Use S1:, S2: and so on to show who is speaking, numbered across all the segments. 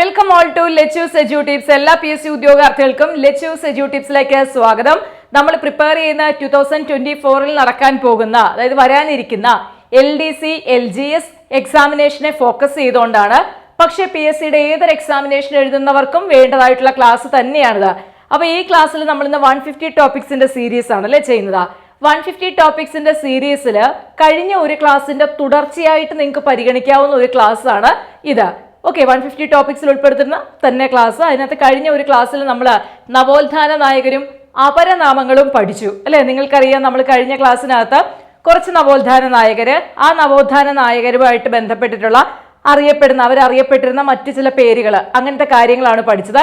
S1: Welcome all to let us edu tips. എല്ലാ PSC ഉദ്യോഗാർത്ഥികൾക്കും let us edu ടിപ്സിലേക്ക് സ്വാഗതം. നമ്മൾ പ്രിപ്പയർ ചെയ്യുന്ന 2024 നടക്കാൻ പോകുന്ന, അതായത് വരാനിരിക്കുന്ന LDC LGS എക്സാമിനേഷനെ ഫോക്കസ് ചെയ്തുകൊണ്ടാണ്. പക്ഷെ PSCയുടെ ഏതൊരു എക്സാമിനേഷൻ എഴുതുന്നവർക്കും വേണ്ടതായിട്ടുള്ള ക്ലാസ് തന്നെയാണിത്. അപ്പൊ ഈ ക്ലാസ്സിൽ നമ്മൾ ഇന്ന് 150 ടോപ്പിക്സിന്റെ സീരീസ് ആണല്ലേ ചെയ്യുന്നത്. 150 ടോപ്പിക്സിന്റെ സീരീസിൽ കഴിഞ്ഞ ഒരു ക്ലാസിന്റെ തുടർച്ചയായിട്ട് നിങ്ങൾക്ക് പരിഗണിക്കാവുന്ന ഒരു ക്ലാസ് ആണ് ഇത്. ഓക്കെ, 150 ടോപ്പിക്സിൽ ഉൾപ്പെടുത്തുന്ന തന്നെ ക്ലാസ്. അതിനകത്ത് കഴിഞ്ഞ ഒരു ക്ലാസ്സിൽ നമ്മൾ നവോത്ഥാന നായകരും അപരനാമങ്ങളും പഠിച്ചു അല്ലെ. നിങ്ങൾക്കറിയാം, നമ്മൾ കഴിഞ്ഞ ക്ലാസ്സിനകത്ത് കുറച്ച് നവോത്ഥാന നായകര്, ആ നവോത്ഥാന നായകരുമായിട്ട് ബന്ധപ്പെട്ടിട്ടുള്ള അവരറിയപ്പെട്ടിരുന്ന മറ്റു ചില പേരുകൾ, അങ്ങനത്തെ കാര്യങ്ങളാണ് പഠിച്ചത്.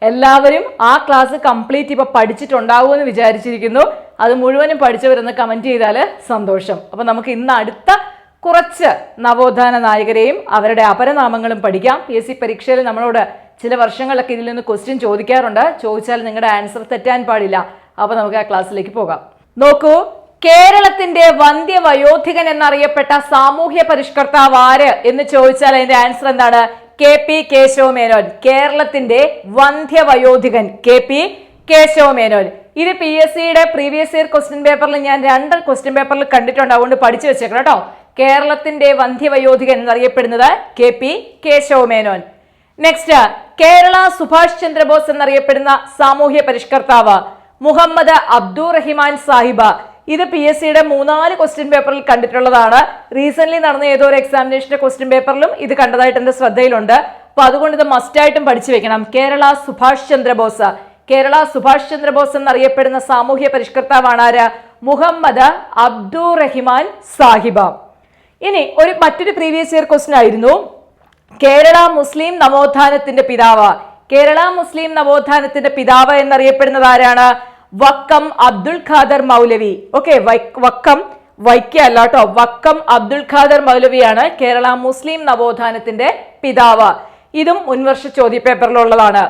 S1: എല്ലാവരും ആ ക്ലാസ് കംപ്ലീറ്റ് ഇപ്പൊ പഠിച്ചിട്ടുണ്ടാവുമെന്ന് വിചാരിച്ചിരിക്കുന്നു. അത് മുഴുവനും പഠിച്ചവരെന്ന് കമന്റ് ചെയ്താൽ സന്തോഷം. അപ്പൊ നമുക്ക് ഇന്ന് അടുത്ത കുറച്ച് നവോത്ഥാന നായകരെയും അവരുടെ അപരനാമങ്ങളും പഠിക്കാം. PSC പരീക്ഷയിൽ നമ്മളോട് ചില വർഷങ്ങളിലൊക്കെ ഇതിൽ നിന്ന് ക്വസ്റ്റ്യൻ ചോദിക്കാറുണ്ട്. ചോദിച്ചാൽ നിങ്ങളുടെ ആൻസർ തെറ്റാൻ പാടില്ല. അപ്പൊ നമുക്ക് ആ ക്ലാസ്സിലേക്ക് പോകാം. നോക്കൂ, കേരളത്തിന്റെ വന്ധ്യവയോധികൻ എന്നറിയപ്പെട്ട സാമൂഹ്യ പരിഷ്കർത്താവ് ആര് എന്ന് ചോദിച്ചാൽ അതിന്റെ ആൻസർ എന്താണ്? KP കേശവ മേനോൻ. കേരളത്തിന്റെ വന്ധ്യവയോധികൻ KP കേശവ മേനോൻ. ഇത് PSCയുടെ പ്രീവിയസ് ഇയർ ക്വസ്റ്റ്യൻ പേപ്പറിൽ ഞാൻ 2 ക്വസ്റ്റ്യൻ പേപ്പറിൽ കണ്ടിട്ടുണ്ട്. അതുകൊണ്ട് പഠിച്ചു വെച്ചേക്കണം കേട്ടോ. കേരളത്തിന്റെ വന്ധ്യവയോധികൻ എന്നറിയപ്പെടുന്നത് KP കേശവ മേനോൻ. നെക്സ്റ്റ്, കേരള സുഭാഷ് ചന്ദ്രബോസ് എന്നറിയപ്പെടുന്ന സാമൂഹ്യ പരിഷ്കർത്താവ് മുഹമ്മദ് അബ്ദുറഹിമാൻ സാഹിബ്. ഇത് PSCയുടെ 3-4 ക്വസ്റ്റ്യൻ പേപ്പറിൽ കണ്ടിട്ടുള്ളതാണ്. റീസെന്റ് നടന്ന ഏതോ ഒരു എക്സാമിനേഷന്റെ ക്വസ്റ്റ്യൻ പേപ്പറിലും ഇത് കണ്ടതായിട്ട് എന്റെ ശ്രദ്ധയിലുണ്ട്. അപ്പൊ അതുകൊണ്ട് ഇത് മസ്റ്റായിട്ടും പഠിച്ചു വെക്കണം. കേരള സുഭാഷ് ചന്ദ്രബോസ്. കേരള സുഭാഷ് ചന്ദ്രബോസ് എന്നറിയപ്പെടുന്ന സാമൂഹ്യ പരിഷ്കർത്താവാണ് ആര്? മുഹമ്മദ് അബ്ദുറഹിമാൻ സാഹിബ്. ഇനി മറ്റൊരു പ്രീവിയസ് ഇയർ ക്വസ്റ്റ്യൻ ആയിരുന്നു, കേരള മുസ്ലിം നവോത്ഥാനത്തിന്റെ പിതാവ്. കേരള മുസ്ലിം നവോത്ഥാനത്തിന്റെ പിതാവ് എന്നറിയപ്പെടുന്നത് ആരാണ്? വക്കം അബ്ദുൽ ഖാദർ മൗലവി. ഓക്കെ, വൈക്കല്ല കേട്ടോ, വക്കം അബ്ദുൽ ഖാദർ മൗലവിയാണ് കേരള മുസ്ലിം നവോത്ഥാനത്തിന്റെ പിതാവ്. ഇതും മുൻവർഷ ചോദ്യപേപ്പറിലുള്ളതാണ്.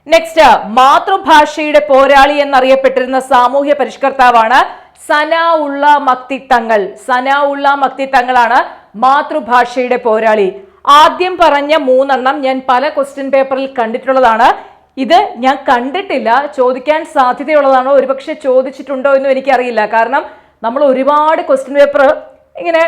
S1: നെക്സ്റ്റ്, മാതൃഭാഷയുടെ പോരാളി എന്നറിയപ്പെട്ടിരുന്ന സാമൂഹ്യ പരിഷ്കർത്താവാണ് സനാഉള്ള മക്തി തങ്ങൾ. സനാഉള്ള മക്തി തങ്ങളാണ് മാതൃഭാഷയുടെ പോരാളി. ആദ്യം പറഞ്ഞ 3 ഞാൻ പല ക്വസ്റ്റ്യൻ പേപ്പറിൽ കണ്ടിട്ടുള്ളതാണ്. ഇത് ഞാൻ കണ്ടിട്ടില്ല, ചോദിക്കാൻ സാധ്യതയുള്ളതാണോ, ഒരുപക്ഷെ ചോദിച്ചിട്ടുണ്ടോ എന്നും എനിക്കറിയില്ല. കാരണം നമ്മൾ ഒരുപാട് ക്വസ്റ്റ്യൻ പേപ്പർ ഇങ്ങനെ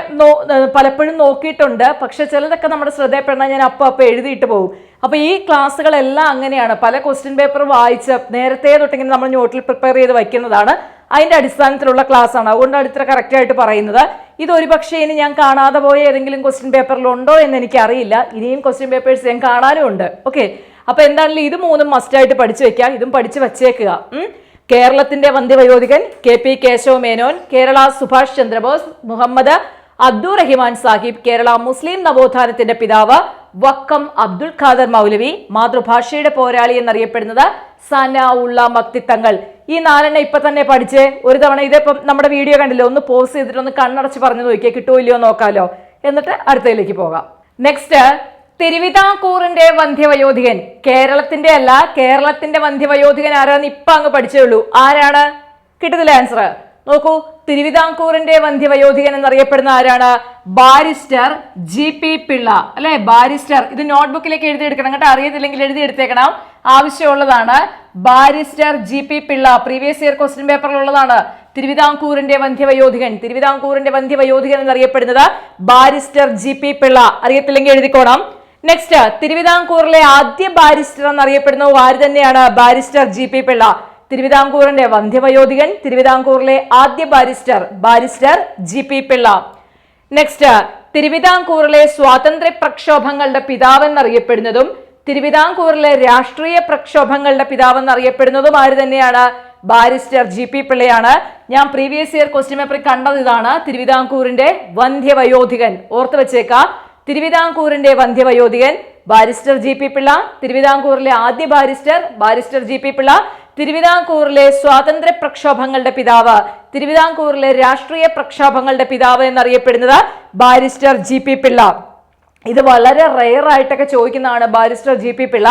S1: പലപ്പോഴും നോക്കിയിട്ടുണ്ട്. പക്ഷെ ചിലതൊക്കെ നമ്മുടെ ശ്രദ്ധയപ്പെടണം, ഞാൻ അപ്പം എഴുതിയിട്ട് പോകും. അപ്പൊ ഈ ക്ലാസ്സുകളെല്ലാം അങ്ങനെയാണ്. പല ക്വസ്റ്റ്യൻ പേപ്പർ വായിച്ച് നേരത്തെ തൊട്ടിങ്ങനെ നമ്മൾ നോട്ടിൽ പ്രിപ്പയർ ചെയ്ത് വയ്ക്കുന്നതാണ്. അതിന്റെ അടിസ്ഥാനത്തിലുള്ള ക്ലാസ് ആണ്. അതുകൊണ്ടാണ് ഇത്ര കറക്റ്റ് ആയിട്ട് പറയുന്നത്. ഇത് ഒരുപക്ഷെ ഇനി ഞാൻ കാണാതെ പോയ ഏതെങ്കിലും ക്വസ്റ്റ്യൻ പേപ്പറിൽ ഉണ്ടോ എന്ന് എനിക്ക് അറിയില്ല. ഇനിയും ക്വസ്റ്റ്യൻ പേപ്പേഴ്സ് ഞാൻ കാണാനും ഉണ്ട്. ഓക്കെ, അപ്പൊ എന്താണെങ്കിലും ഇത് 3 മസ്റ്റായിട്ട് പഠിച്ചു വെക്കാം. ഇതും പഠിച്ചു വച്ചേക്കുക. കേരളത്തിന്റെ വന്ധ്യവയോധികൻ KP കേശവ മേനോൻ, കേരള സുഭാഷ് ചന്ദ്രബോസ്, മുഹമ്മദ് അബ്ദുറഹിമാൻ സാഹിബ്, കേരള മുസ്ലിം നവോത്ഥാനത്തിന്റെ പിതാവ് വക്കം അബ്ദുൽ ഖാദർ മൗലവി, മാതൃഭാഷയുടെ പോരാളി എന്നറിയപ്പെടുന്നത് സനാഉള്ള മക്തി തങ്ങൾ. ഈ 4 ഇപ്പൊ തന്നെ പഠിച്ചേ. ഒരു തവണ ഇതിപ്പം നമ്മുടെ വീഡിയോ കണ്ടില്ലേ, ഒന്ന് പോസ് ചെയ്തിട്ട് ഒന്ന് കണ്ണടച്ച് പറഞ്ഞു നോക്കിയാൽ കിട്ടുമോ ഇല്ലയോ നോക്കാലോ. എന്നിട്ട് അടുത്തതിലേക്ക് പോകാം. നെക്സ്റ്റ്, തിരുവിതാംകൂറിന്റെ വന്ധ്യവയോധികൻ. കേരളത്തിന്റെ അല്ല, കേരളത്തിന്റെ വന്ധ്യവയോധികൻ ആരാന്ന് ഇപ്പൊ അങ്ങ് പഠിച്ചേ ഉള്ളൂ. ആരാണ്? കിട്ടുന്നില്ല ആൻസർ. നോക്കൂ, തിരുവിതാംകൂറിന്റെ വന്ധ്യവയോധികൻ എന്നറിയപ്പെടുന്ന ആരാണ്? ബാരിസ്റ്റർ GP പിള്ള അല്ലെ. ബാരിസ്റ്റർ, ഇത് നോട്ട്ബുക്കിലേക്ക് എഴുതിയെടുക്കണം കേട്ടോ. അറിയത്തില്ലെങ്കിൽ എഴുതിയെടുത്തേക്കണം, ആവശ്യമുള്ളതാണ്. Barrister GP Pillai previous year question പേപ്പറിലുള്ളതാണ്. തിരുവിതാംകൂറിന്റെ വന്ധ്യവയോധികൻ. തിരുവിതാംകൂറിന്റെ വന്ധ്യവയോധികൻ എന്നറിയപ്പെടുന്നത് ബാരിസ്റ്റർ GP പിള്ള. അറിയത്തില്ലെങ്കിൽ എഴുതിക്കോണം. നെക്സ്റ്റ്, തിരുവിതാംകൂറിലെ ആദ്യ ബാരിസ്റ്റർ എന്നറിയപ്പെടുന്നത് ആര് തന്നെയാണ്? Barrister GP Pillai. തിരുവിതാംകൂറിന്റെ വന്ധ്യവയോധികൻ, തിരുവിതാംകൂറിലെ ആദ്യ ബാരിസ്റ്റർ GP പിള്ള. നെക്സ്റ്റ്, തിരുവിതാംകൂറിലെ സ്വാതന്ത്ര്യ പ്രക്ഷോഭങ്ങളുടെ പിതാവെന്നറിയപ്പെടുന്നതും തിരുവിതാംകൂറിലെ രാഷ്ട്രീയ പ്രക്ഷോഭങ്ങളുടെ പിതാവെന്നറിയപ്പെടുന്നതും ആര് തന്നെയാണ്? Barrister GP പിള്ളയാണ്. ഞാൻ പ്രീവിയസ് ഇയർ ക്വസ്റ്റ്യൻ പേപ്പറിൽ കണ്ടത് ഇതാണ്, തിരുവിതാംകൂറിന്റെ വന്ധ്യവയോധികൻ. ഓർത്ത് വെച്ചേക്കാം, തിരുവിതാംകൂറിന്റെ വന്ധ്യവയോധികൻ ബാരിസ്റ്റർ GP പിള്ള, തിരുവിതാംകൂറിലെ ആദ്യ ബാരിസ്റ്റർ GP പിള്ള, തിരുവിതാംകൂറിലെ സ്വാതന്ത്ര്യ പ്രക്ഷോഭങ്ങളുടെ പിതാവ്, തിരുവിതാംകൂറിലെ രാഷ്ട്രീയ പ്രക്ഷോഭങ്ങളുടെ പിതാവ് എന്നറിയപ്പെടുന്നത് ബാരിസ്റ്റർ GP പിള്ള. ഇത് വളരെ റെയർ ആയിട്ടൊക്കെ ചോദിക്കുന്നതാണ് ബാരിസ്റ്റർ GP പിള്ള.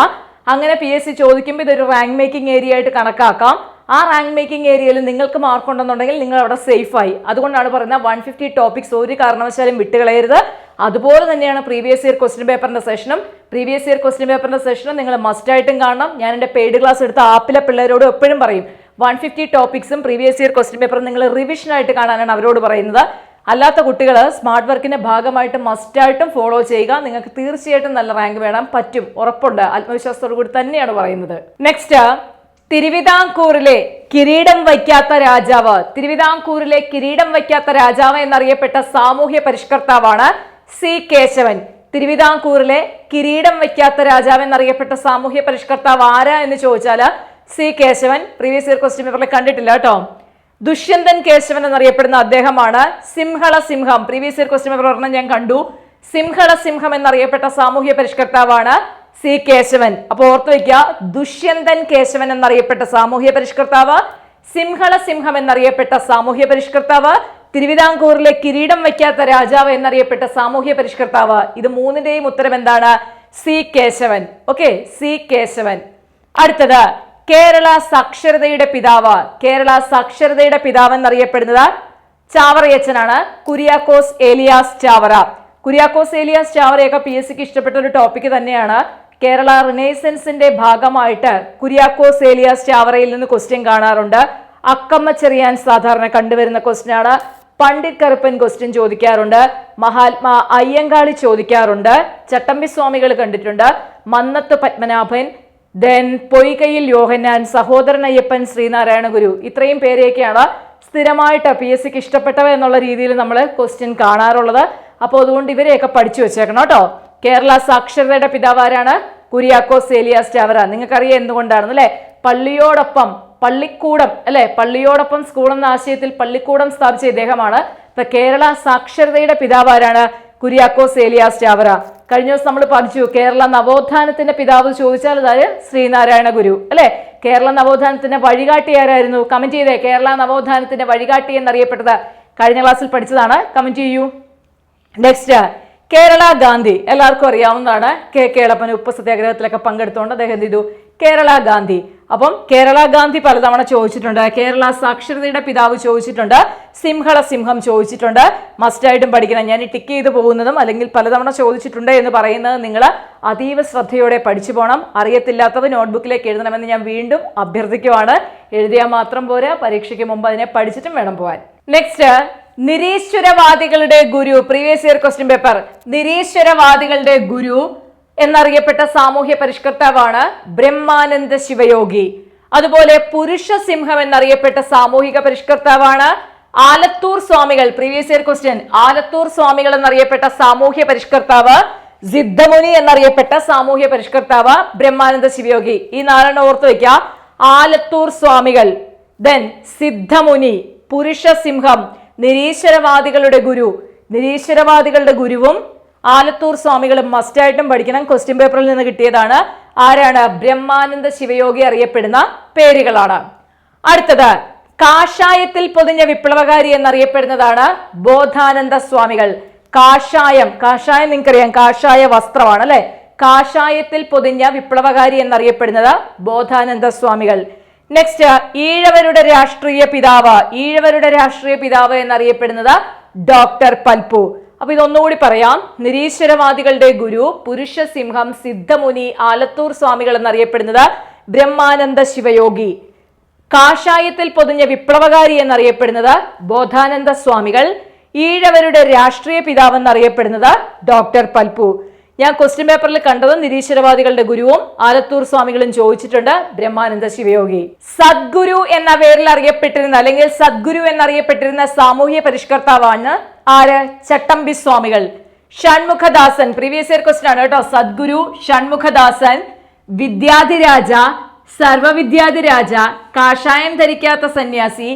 S1: അങ്ങനെ PSC ചോദിക്കുമ്പോൾ ഇതൊരു റാങ്ക് മേക്കിംഗ് ഏരിയ ആയിട്ട് കണക്കാക്കാം. ആ റാങ്ക് മേക്കിംഗ് ഏരിയയിൽ നിങ്ങൾക്ക് മാർക്ക് ഉണ്ടെന്നുണ്ടെങ്കിൽ നിങ്ങൾ അവിടെ സേഫായി. അതുകൊണ്ടാണ് പറയുന്നത് 150 ടോപ്പിക്സ് ഒരു കാരണവശാലും വിട്ടുകളയരുത്. അതുപോലെ തന്നെയാണ് പ്രീവിയസ് ഇയർ ക്വസ്റ്റ്യൻ പേപ്പറിന്റെ സെഷനും നിങ്ങൾ മസ്റ്റായിട്ടും കാണണം. ഞാൻ എൻ്റെ പെയ്ഡ് ക്ലാസ് എടുത്ത ആപ്പിലെ പിള്ളേരോട് എപ്പോഴും പറയും 150 ടോപ്പിക്സും പ്രീവിയസ് ഇയർ ക്വസ്റ്റ്യൻ പേപ്പറും നിങ്ങൾ റിവിഷനായിട്ട് കാണാനാണ് അവരോട് പറയുന്നത്. അല്ലാത്ത കുട്ടികൾ സ്മാർട്ട് വർക്കിന്റെ ഭാഗമായിട്ട് മസ്റ്റായിട്ടും ഫോളോ ചെയ്യുക. നിങ്ങൾക്ക് തീർച്ചയായിട്ടും നല്ല റാങ്ക് വേണം, പറ്റും, ഉറപ്പുണ്ട്. ആത്മവിശ്വാസത്തോടു കൂടി തന്നെയാണ് പറയുന്നത്. നെക്സ്റ്റ്, തിരുവിതാംകൂറിലെ കിരീടം വയ്ക്കാത്ത രാജാവ് എന്നറിയപ്പെട്ട സാമൂഹ്യ പരിഷ്കർത്താവാണ് സി കേശവൻ. തിരുവിതാംകൂറിലെ കിരീടം വയ്ക്കാത്ത രാജാവ് എന്നറിയപ്പെട്ട സാമൂഹ്യ പരിഷ്കർത്താവ് ആരാ എന്ന് ചോദിച്ചാൽ C Keshavan. Previous year question പേപ്പറിൽ കണ്ടിട്ടില്ല കേട്ടോ. ദുഷ്യന്തൻ കേശവൻ എന്നറിയപ്പെടുന്ന അദ്ദേഹമാണ് സിംഹള സിംഹം. പ്രീവിയസ് ഇയർ ക്വസ്റ്റ്യൻ പേപ്പർ ഒരെണ്ണം ഞാൻ കണ്ടു. സിംഹള സിംഹം എന്നറിയപ്പെട്ട സാമൂഹ്യ പരിഷ്കർത്താവാണ് സി കേശവൻ. അപ്പൊ ഓർത്തു വയ്ക്കുക, ദുഷ്യന്തൻ കേശവൻ എന്നറിയപ്പെട്ട സാമൂഹ്യ പരിഷ്കർത്താവ്, സിംഹള സിംഹം എന്നറിയപ്പെട്ട സാമൂഹ്യ പരിഷ്കർത്താവ്, തിരുവിതാംകൂറിലെ കിരീടം വയ്ക്കാത്ത രാജാവ് എന്നറിയപ്പെട്ട സാമൂഹ്യ പരിഷ്കർത്താവ്. ഇത് മൂന്നിന്റെയും ഉത്തരം എന്താണ്? C Keshavan. Okay, C Keshavan. അടുത്തത്, കേരള സാക്ഷരതയുടെ പിതാവ് എന്നറിയപ്പെടുന്നത് ചാവറയച്ചനാണ്, കുര്യാക്കോസ് ഏലിയാസ് ചാവറ. കുര്യാക്കോസ് ഏലിയാസ് ചാവറയൊക്കെ PSCക്ക് ഇഷ്ടപ്പെട്ട ഒരു ടോപ്പിക് തന്നെയാണ്. കേരള റിനൈസൻസിന്റെ ഭാഗമായിട്ട് കുര്യാക്കോസ് ഏലിയാസ് ചാവറയിൽ നിന്ന് ക്വസ്റ്റ്യൻ കാണാറുണ്ട്. അക്കമ്മ ചെറിയാൻ സാധാരണ കണ്ടുവരുന്ന ക്വസ്റ്റ്യൻ ആണ്. പണ്ഡിറ്റ് കറുപ്പൻ ക്വസ്റ്റ്യൻ ചോദിക്കാറുണ്ട്. മഹാത്മാ അയ്യങ്കാളി ചോദിക്കാറുണ്ട്. ചട്ടമ്പി സ്വാമികൾ കണ്ടിട്ടുണ്ട്. മന്നത്ത് പത്മനാഭൻ, ദെൻ പൊയ്കയിൽ യോഹന്നാൻ, സഹോദരൻ അയ്യപ്പൻ, ശ്രീനാരായണ ഗുരു. ഇത്രയും പേരെയൊക്കെയാണ് സ്ഥിരമായിട്ട് PSCക്ക് ഇഷ്ടപ്പെട്ടവ എന്നുള്ള രീതിയിൽ നമ്മൾ ക്വസ്റ്റ്യൻ കാണാറുള്ളത്. അപ്പോൾ അതുകൊണ്ട് ഇവരെയൊക്കെ പഠിച്ചു വെച്ചേക്കണം കേട്ടോ. കേരള സാക്ഷരതയുടെ പിതാവ് ആരാണ്? കുര്യാക്കോസ് ഏലിയാസ് ചാവറ. നിങ്ങൾക്കറിയാം എന്തുകൊണ്ടാണെന്ന് അല്ലെ? പള്ളിയോടൊപ്പം സ്കൂൾ എന്ന ആശയത്തിൽ പള്ളിക്കൂടം സ്ഥാപിച്ച ഇദ്ദേഹമാണ്. ഇപ്പൊ കേരള സാക്ഷരതയുടെ പിതാവ് ആരാണ്? കുര്യാക്കോസ് ഏലിയാസ് ചാവറ. കഴിഞ്ഞ ദിവസം നമ്മൾ പഠിച്ചു കേരള നവോത്ഥാനത്തിന്റെ പിതാവ് ചോദിച്ചാൽ അതായത് ശ്രീനാരായണ ഗുരു അല്ലെ? കേരള നവോത്ഥാനത്തിന്റെ വഴികാട്ടി ആരായിരുന്നു? കമന്റ് ചെയ്തേ. കേരള നവോത്ഥാനത്തിന്റെ വഴികാട്ടി എന്നറിയപ്പെട്ടത് കഴിഞ്ഞ ക്ലാസ്സിൽ പഠിച്ചതാണ്. കമന്റ് ചെയ്യൂ. നെക്സ്റ്റ്, കേരള ഗാന്ധി. എല്ലാവർക്കും അറിയാവുന്നതാണ്. കേളപ്പൻ ഉപ്പ് സത്യാഗ്രഹത്തിലൊക്കെ പങ്കെടുത്തുകൊണ്ട് അദ്ദേഹം എന്ത് ചെയ്തു? കേരള ഗാന്ധി. അപ്പം കേരള ഗാന്ധി പലതവണ ചോദിച്ചിട്ടുണ്ട്. കേരള സാക്ഷരതയുടെ പിതാവ് ചോദിച്ചിട്ടുണ്ട്. സിംഹള സിംഹം ചോദിച്ചിട്ടുണ്ട്. മസ്റ്റായിട്ടും പഠിക്കണം. ഞാൻ ടിക്ക് ചെയ്ത് പോകുന്നതും അല്ലെങ്കിൽ പലതവണ ചോദിച്ചിട്ടുണ്ട് എന്ന് പറയുന്നത് നിങ്ങൾ അതീവ ശ്രദ്ധയോടെ പഠിച്ചു പോകണം. അറിയത്തില്ലാത്തത് നോട്ട്ബുക്കിലേക്ക് എഴുതണമെന്ന് ഞാൻ വീണ്ടും അഭ്യർത്ഥിക്കുവാണ്. എഴുതിയാൽ മാത്രം പോരാ, പരീക്ഷയ്ക്ക് മുമ്പ് അതിനെ പഠിച്ചിട്ടും വേണം പോവാൻ. നെക്സ്റ്റ്, നിരീശ്വരവാദികളുടെ ഗുരു. Previous year question paper. നിരീശ്വരവാദികളുടെ ഗുരു എന്നറിയപ്പെട്ട സാമൂഹ്യ പരിഷ്കർത്താവാണ് ബ്രഹ്മാനന്ദ ശിവയോഗി. അതുപോലെ പുരുഷ സിംഹം എന്നറിയപ്പെട്ട സാമൂഹിക പരിഷ്കർത്താവാണ് ആലത്തൂർ സ്വാമികൾ. Previous year question. ആലത്തൂർ സ്വാമികൾ എന്നറിയപ്പെട്ട സാമൂഹ്യ പരിഷ്കർത്താവ്, സിദ്ധമുനി എന്നറിയപ്പെട്ട സാമൂഹ്യ പരിഷ്കർത്താവ്, ബ്രഹ്മാനന്ദ ശിവയോഗി. ഈ നാലെണ്ണം ഓർത്തു വയ്ക്കുക. ആലത്തൂർ സ്വാമികൾ, ദെൻ സിദ്ധമുനി, പുരുഷ സിംഹം, നിരീശ്വരവാദികളുടെ ഗുരുവും ആലത്തൂർ സ്വാമികളും മസ്റ്റായിട്ടും പഠിക്കണം. ക്വസ്റ്റ്യൻ പേപ്പറിൽ നിന്ന് കിട്ടിയതാണ്. ആരാണ്? ബ്രഹ്മാനന്ദ ശിവയോഗി അറിയപ്പെടുന്ന പേരുകളാണ്. അടുത്തത്, കാഷായത്തിൽ പൊതിഞ്ഞ വിപ്ലവകാരി എന്നറിയപ്പെടുന്നതാണ് ബോധാനന്ദ സ്വാമികൾ. കാഷായം നിങ്ങൾക്കറിയാം, കാഷായ വസ്ത്രമാണ് അല്ലെ? കാഷായത്തിൽ പൊതിഞ്ഞ വിപ്ലവകാരി എന്നറിയപ്പെടുന്നത് ബോധാനന്ദ സ്വാമികൾ. നെക്സ്റ്റ്, ഈഴവരുടെ രാഷ്ട്രീയ പിതാവ് എന്നറിയപ്പെടുന്നത് ഡോക്ടർ പൽപു. അപ്പൊ ഇതൊന്നുകൂടി പറയാം. നിരീശ്വരവാദികളുടെ ഗുരു, പുരുഷ സിംഹം, സിദ്ധമുനി, ആലത്തൂർ സ്വാമികൾ എന്നറിയപ്പെടുന്നത് ബ്രഹ്മാനന്ദ ശിവയോഗി. കാഷായത്തിൽ പൊതിഞ്ഞ വിപ്ലവകാരി എന്നറിയപ്പെടുന്നത് ബോധാനന്ദ സ്വാമികൾ. ഈഴവരുടെ രാഷ്ട്രീയ പിതാവ് എന്നറിയപ്പെടുന്നത് ഡോക്ടർ പൽപു. ഞാൻ ക്വസ്റ്റ്യൻ പേപ്പറിൽ കണ്ടത് നിരീശ്വരവാദികളുടെ ഗുരുവും ആലത്തൂർ സ്വാമികളും ചോദിച്ചിട്ടുണ്ട്. ബ്രഹ്മാനന്ദ ശിവയോഗി. സദ്ഗുരു എന്ന പേരിൽ അറിയപ്പെട്ടിരുന്ന അല്ലെങ്കിൽ സദ്ഗുരു എന്നറിയപ്പെട്ടിരുന്ന സാമൂഹ്യ പരിഷ്കർത്താവാണ് ആര്? ചട്ടമ്പി സ്വാമികൾ. ഷൺമുഖദാസൻ. പ്രീവിയസ് ഇയർ ക്വസ്റ്റ്യൻ ആണ് കേട്ടോ. സദ്ഗുരു, ഷൺമുഖദാസൻ, വിദ്യാധിരാജ, സർവവിദ്യാധിരാജ, കാഷായം ധരിക്കാത്ത സന്യാസി,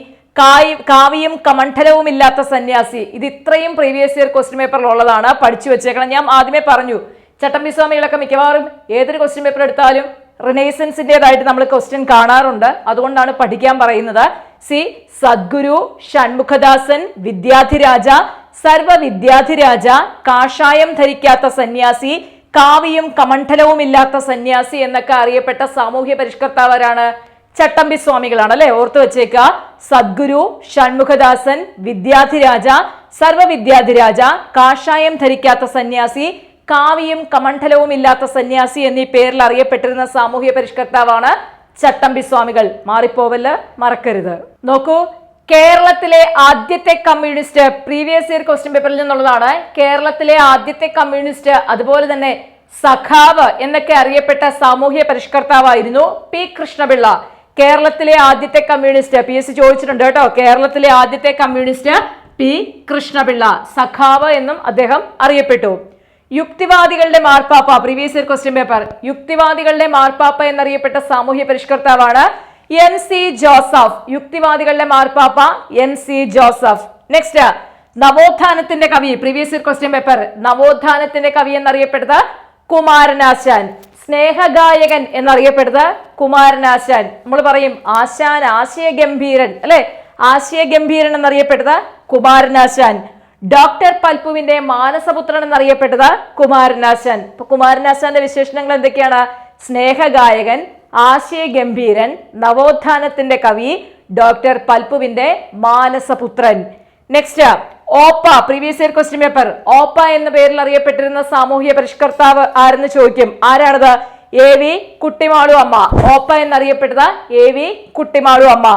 S1: കാവിയും കമണ്ഡലവും ഇല്ലാത്ത സന്യാസി. ഇത് ഇത്രയും പ്രീവിയസ് ഇയർ ക്വസ്റ്റ്യൻ പേപ്പറിൽ ഉള്ളതാണ്. പഠിച്ചു വെച്ചേക്കണം. ഞാൻ ആദ്യമേ പറഞ്ഞു, ചട്ടമ്പി സ്വാമികളൊക്കെ മിക്കവാറും ഏതൊരു ക്വസ്റ്റ്യൻ പേപ്പർ എടുത്താലും റിനൈസൻസിൻ്റെതായിട്ട് നമ്മൾ ക്വസ്റ്റ്യൻ കാണാറുണ്ട്. അതുകൊണ്ടാണ് പഠിക്കാൻ പറയുന്നത്. സദ്ഗുരു, ഷൺമുഖദാസൻ, വിദ്യാധിരാജ, സർവവിദ്യാധിരാജ, കാഷായം ധരിക്കാത്ത സന്യാസി, കാവിയും കമണ്ഡലവും ഇല്ലാത്ത സന്യാസി എന്നൊക്കെ അറിയപ്പെട്ട സാമൂഹ്യ പരിഷ്കർത്താവരാണ് ചട്ടമ്പി സ്വാമികളാണ് അല്ലെ, ഓർത്തു വെച്ചേക്ക. സദ്ഗുരു, ഷൺമുഖദാസൻ, വിദ്യാധിരാജ, സർവവിദ്യാധിരാജ, കാഷായം ധരിക്കാത്ത സന്യാസി, കാവിയും കമണ്ഡലവും ഇല്ലാത്ത സന്യാസി എന്നീ പേരിൽ അറിയപ്പെട്ടിരുന്ന സാമൂഹ്യ പരിഷ്കർത്താവാണ് ചട്ടമ്പി സ്വാമികൾ. മാറിപ്പോവല്ല, മറക്കരുത്. നോക്കൂ, കേരളത്തിലെ ആദ്യത്തെ കമ്മ്യൂണിസ്റ്റ്, പ്രീവിയസ് ഇയർ ക്വസ്റ്റ്യൻ പേപ്പറിൽ നിന്നുള്ളതാണ്. കേരളത്തിലെ ആദ്യത്തെ കമ്മ്യൂണിസ്റ്റ്, അതുപോലെ തന്നെ സഖാവ് എന്നൊക്കെ അറിയപ്പെട്ട സാമൂഹ്യ പരിഷ്കർത്താവായിരുന്നു പി കൃഷ്ണപിള്ള. കേരളത്തിലെ ആദ്യത്തെ കമ്മ്യൂണിസ്റ്റ് PSC ചോദിച്ചിട്ടുണ്ട് കേട്ടോ. കേരളത്തിലെ ആദ്യത്തെ കമ്മ്യൂണിസ്റ്റ് പി കൃഷ്ണപിള്ള, സഖാവ് എന്നും അദ്ദേഹം അറിയപ്പെട്ടു. യുക്തിവാദികളുടെ മാർപ്പാപ്പ, പ്രീവിയസ് ഇയർ ക്വസ്റ്റ്യൻ പേപ്പർ, യുക്തിവാദികളുടെ മാർപ്പാപ്പ എന്നറിയപ്പെട്ട സാമൂഹ്യ പരിഷ്കർത്താവാണ് MC ജോസഫ്. യുക്തിവാദികളുടെ മാർപ്പാപ്പ MC ജോസഫ്. നെക്സ്റ്റ്, നവോത്ഥാനത്തിന്റെ കവി, പ്രീവിയസ് ഇയർ ക്വസ്റ്റ്യൻ പേപ്പർ, നവോത്ഥാനത്തിന്റെ കവി എന്നറിയപ്പെടുന്നത് കുമാരനാശാൻ. സ്നേഹഗായകൻ എന്നറിയപ്പെടുന്നത് കുമാരനാശാൻ. നമ്മൾ പറയും ആശാൻ ആശയഗംഭീരൻ അല്ലെ, ആശയഗംഭീരൻ എന്നറിയപ്പെടുന്നത് കുമാരനാശാൻ. ഡോക്ടർ പൽപുവിന്റെ മാനസപുത്രൻ എന്നറിയപ്പെട്ടത് കുമാരനാശാൻ. ഇപ്പൊ കുമാരനാശാന്റെ വിശേഷണങ്ങൾ എന്തൊക്കെയാണ്? സ്നേഹഗായകൻ, ആശയഗംഭീരൻ, നവോത്ഥാനത്തിന്റെ കവി, ഡോക്ടർ പൽപുവിന്റെ മാനസപുത്രൻ. Next, Oppa, previous year question paper, Oppa എന്ന പേരിൽ അറിയപ്പെട്ടിരുന്ന സാമൂഹ്യ പരിഷ്കർത്താവ് ആരെന്ന് ചോദിക്കും. ആരാണത്? AV കുട്ടിമാളു അമ്മ. ഓപ്പ എന്നറിയപ്പെട്ടത് AV കുട്ടിമാളു അമ്മ.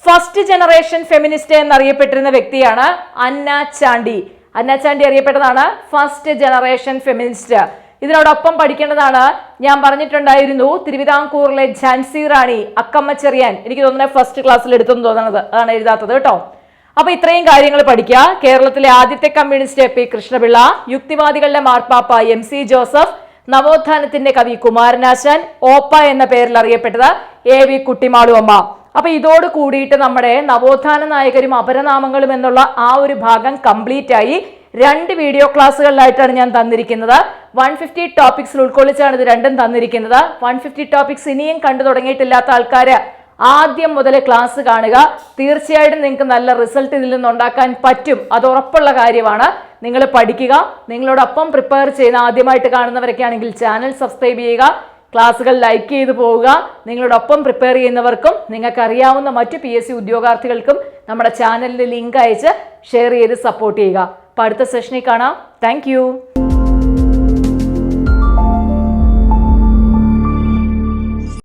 S1: ഫസ്റ്റ് ജനറേഷൻ ഫെമിനിസ്റ്റ് എന്നറിയപ്പെട്ടിരുന്ന വ്യക്തിയാണ് അന്ന ചാണ്ടി. അന്ന ചാണ്ടി അറിയപ്പെട്ടതാണ് ഫസ്റ്റ് ജനറേഷൻ ഫെമിനിസ്റ്റ്. ഇതിനോടൊപ്പം പഠിക്കേണ്ടതാണ്, ഞാൻ പറഞ്ഞിട്ടുണ്ടായിരുന്നു, തിരുവിതാംകൂറിലെ ഝാൻസി റാണി അക്കമ്മ ചെറിയാൻ. എനിക്ക് തോന്നുന്നത് ഫസ്റ്റ് ക്ലാസ്സിൽ എടുത്തെന്ന് തോന്നുന്നത്, അതാണ് എഴുതാത്തത് കേട്ടോ. അപ്പൊ ഇത്രയും കാര്യങ്ങൾ പഠിക്കുക. കേരളത്തിലെ ആദ്യത്തെ കമ്മ്യൂണിസ്റ്റ് പി കൃഷ്ണപിള്ള, യുക്തിവാദികളുടെ മാർപ്പാപ്പ MC ജോസഫ്, നവോത്ഥാനത്തിന്റെ കവി കുമാരനാശാൻ, ഓപ്പ എന്ന പേരിൽ അറിയപ്പെട്ടത് AV കുട്ടിമാളു അമ്മ. അപ്പൊ ഇതോട് കൂടിയിട്ട് നമ്മുടെ നവോത്ഥാന നായകരും അപരനാമങ്ങളും എന്നുള്ള ആ ഒരു ഭാഗം കംപ്ലീറ്റ് ആയി. 2 വീഡിയോ ക്ലാസ്സുകളിലായിട്ടാണ് ഞാൻ തന്നിരിക്കുന്നത്. 150 ടോപ്പിക്സിൽ ഉൾക്കൊള്ളിച്ചാണ് ഇത് രണ്ടും തന്നിരിക്കുന്നത്. 150 ടോപ്പിക്സ് ഇനിയും കണ്ടു തുടങ്ങിയിട്ടില്ലാത്ത ആൾക്കാര് ആദ്യം മുതൽ ക്ലാസ് കാണുക. തീർച്ചയായിട്ടും നിങ്ങൾക്ക് നല്ല റിസൾട്ട് ഇതിൽ നിന്ന് ഉണ്ടാക്കാൻ പറ്റും, അത് ഉറപ്പുള്ള കാര്യമാണ്. നിങ്ങൾ പഠിക്കുക. നിങ്ങളോടൊപ്പം പ്രിപ്പയർ ചെയ്യുന്ന ആദ്യമായിട്ട് കാണുന്നവരൊക്കെ ആണെങ്കിൽ ചാനൽ സബ്സ്ക്രൈബ് ചെയ്യുക, ക്ലാസ്സുകൾ ലൈക്ക് ചെയ്തു പോവുക. നിങ്ങളോടൊപ്പം പ്രിപ്പയർ ചെയ്യുന്നവർക്കും നിങ്ങൾക്ക് അറിയാവുന്ന മറ്റു PSC ഉദ്യോഗാർത്ഥികൾക്കും നമ്മുടെ ചാനലിന്റെ ലിങ്ക് അയച്ച് ഷെയർ ചെയ്ത് സപ്പോർട്ട് ചെയ്യുക. അപ്പോൾ അടുത്ത സെഷനിൽ കാണാം. താങ്ക്